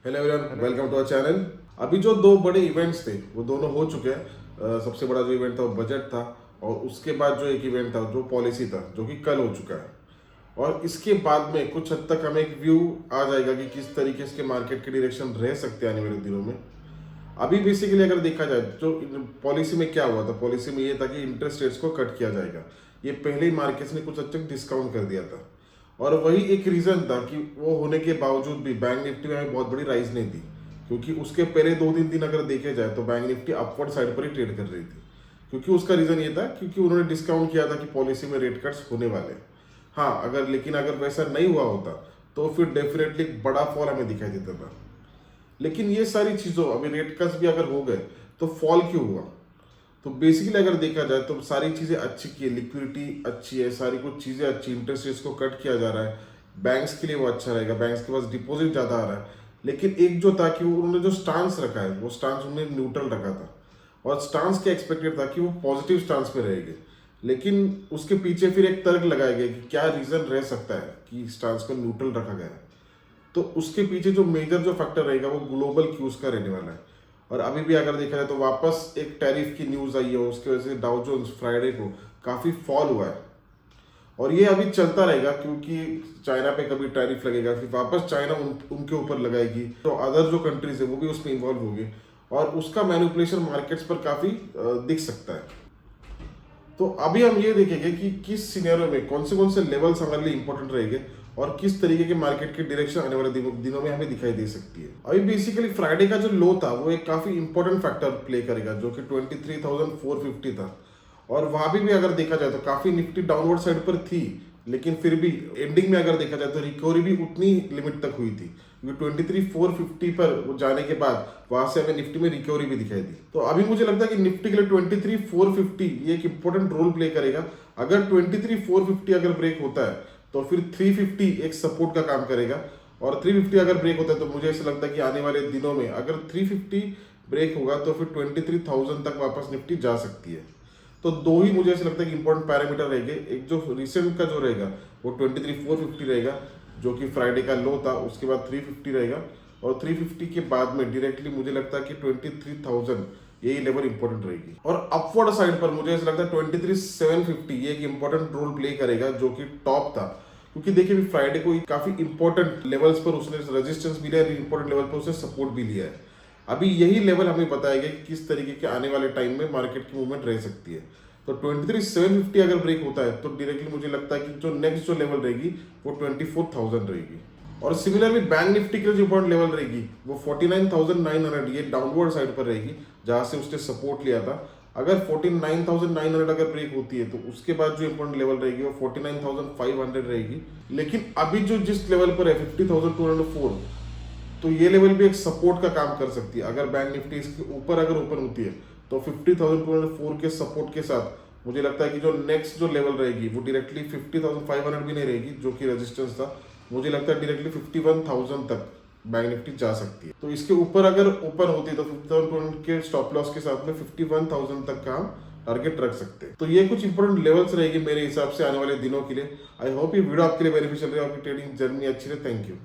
Hello everyone, welcome to our channel. अभी जो दो बड़े इवेंट्स थे वो दोनों हो चुके हैं। सबसे बड़ा जो इवेंट था वो बजट था, और उसके बाद जो एक इवेंट था जो पॉलिसी था जो कि कल हो चुका है। और इसके बाद में कुछ हद तक हमें एक व्यू आ जाएगा कि किस तरीके से मार्केट के डायरेक्शन रह सकते हैं आने वाले दिनों में। अभी बेसिकली अगर देखा जाए जो पॉलिसी में क्या हुआ था, पॉलिसी में ये था कि इंटरेस्ट रेट्स को कट किया जाएगा। ये पहले ही मार्केट्स ने कुछ हद तक डिस्काउंट कर दिया था, और वही एक रीजन था कि वो होने के बावजूद भी बैंक निफ्टी में हमें बहुत बड़ी राइज नहीं थी, क्योंकि उसके पहले 2-3 दिन अगर देखे जाए तो बैंक निफ्टी अपवर्ड साइड पर ही ट्रेड कर रही थी। क्योंकि उसका रीजन ये था क्योंकि उन्होंने डिस्काउंट किया था कि पॉलिसी में रेट कट्स होने वाले हैं। हाँ, लेकिन अगर वैसा नहीं हुआ होता तो फिर डेफिनेटली बड़ा फॉल हमें दिखाई देता था। लेकिन ये सारी चीज़ों, अभी रेट कट्स भी अगर हो गए तो फॉल क्यों हुआ? तो बेसिकली अगर देखा जाए तो सारी चीज़ें अच्छी की है, लिक्विडिटी अच्छी है, सारी कुछ चीज़ें अच्छी, इंटरेस्ट रेट्स को कट किया जा रहा है, बैंक्स के लिए वो अच्छा रहेगा, बैंक्स के पास डिपॉजिट ज़्यादा आ रहा है। लेकिन एक जो था कि उन्होंने जो स्टांस रखा है वो स्टांस उन्होंने न्यूट्रल रखा था, और स्टांस क्या एक्सपेक्टेड था कि वो पॉजिटिव स्टांस पे रहेंगे। लेकिन उसके पीछे फिर एक तर्क लगाया गया कि क्या रीज़न रह सकता है कि स्टांस को न्यूट्रल रखा गया है। तो उसके पीछे जो मेजर जो फैक्टर रहेगा वो ग्लोबल क्यूज का रहने वाला है। और अभी भी अगर देखा जाए तो वापस एक टैरिफ की न्यूज़ आई है, उसकी वजह से डाउ जोन्स फ्राइडे को काफ़ी फॉल हुआ है, और ये अभी चलता रहेगा क्योंकि चाइना पे कभी टैरिफ लगेगा, फिर वापस चाइना उनके ऊपर लगाएगी, तो अदर जो कंट्रीज है वो भी उसमें इन्वॉल्व होगी, और उसका मैनिपुलेशन मार्केट्स पर काफ़ी दिख सकता है। तो अभी हम ये देखेंगे कि किस सिनेरियो में कौन से लेवल्स हमारे लिए इंपॉर्टेंट रहेंगे, और किस तरीके के मार्केट की डायरेक्शन आने वाले दिनों में हमें दिखाई दे सकती है। अभी बेसिकली फ्राइडे का जो लो था वो एक काफी इंपॉर्टेंट फैक्टर प्ले करेगा, जो कि 23,450 था। और वहां भी अगर देखा जाए तो काफी निफ्टी डाउनवर्ड साइड पर थी, लेकिन फिर भी एंडिंग में अगर देखा जाए तो रिकवरी भी उतनी लिमिट तक हुई थी, क्योंकि 23,450 पर वो जाने के बाद वहां से हमें निफ्टी में रिकवरी भी दिखाई दी। तो अभी मुझे लगता है कि निफ्टी के लिए 23,450 ये एक इंपॉर्टेंट रोल प्ले करेगा। अगर 23,450 अगर ब्रेक होता है तो फिर 350 एक सपोर्ट का काम करेगा, और 350 अगर ब्रेक होता है तो मुझे ऐसा लगता है कि आने वाले दिनों में अगर 350 ब्रेक होगा तो फिर 23,000 तक वापस निफ्टी जा सकती है। तो दो ही मुझे ऐसा लगता है कि इंपॉर्टेंट पैरामीटर रहेंगे। एक जो रिसेंट का जो रहेगा वो 23,450 रहेगा, जो कि फ्राइडे का लो था, उसके बाद 350 रहेगा, और 350 के बाद में डायरेक्टली मुझे लगता है कि 23,000 यही लेवल इंपॉर्टेंट रहेगी। और अपवर्ड साइड पर मुझे ऐसा लगता है 23,750 ये एक इंपॉर्टेंट रोल प्ले करेगा, जो कि टॉप था, क्योंकि देखिए फ्राइडे को काफी इंपॉर्टेंट लेवल्स पर उसने रेजिस्टेंस भी लिया है, इंपॉर्टेंट लेवल पर उसने सपोर्ट भी लिया है। अभी यही लेवल हमें बताएगा कि किस तरीके के आने वाले टाइम में मार्केट की मूवमेंट रह सकती है। तो 23,750 अगर ब्रेक होता है तो डायरेक्टली मुझे लगता है कि जो नेक्स्ट जो लेवल रहेगी वो 24,000 रहेगी। और सिमिलरली बैंक निफ्टी की जो इंपॉर्टेंट लेवल रहेगी वो 49,900, ये डाउनवर्ड साइड पर रहेगी, जहां से उसने सपोर्ट लिया था। अगर 49,900 अगर ब्रेक होती है तो उसके बाद जो इंपॉर्टेंट लेवल रहेगी वो 49,500 रहेगी। लेकिन अभी जो जिस लेवल पर है 50,204, तो ये लेवल भी एक सपोर्ट का काम कर सकती है। अगर बैंक निफ्टी इसके ऊपर अगर ओपन होती है तो 50,204 के सपोर्ट के साथ मुझे लगता है कि जो नेक्स्ट जो लेवल रहेगी वो डायरेक्टली 50,500 भी नहीं रहेगी, जो कि रेजिस्टेंस था। मुझे लगता है डायरेक्टली 51,000 तक बैंक निफ्टी जा सकती है। तो इसके ऊपर अगर ओपन होती है तो 50,200 के स्टॉप लॉस के साथ में 51,000 तक का हम टारगेट रख सकते हैं। तो ये कुछ इंपॉर्टेंट लेवल्स रहेगी मेरे हिसाब से आने वाले दिनों के लिए। आई होप ये वीडियो आपके लिए बेनिफिशियल रहे, आपकी ट्रेडिंग जर्नी अच्छी रहे। Thank you.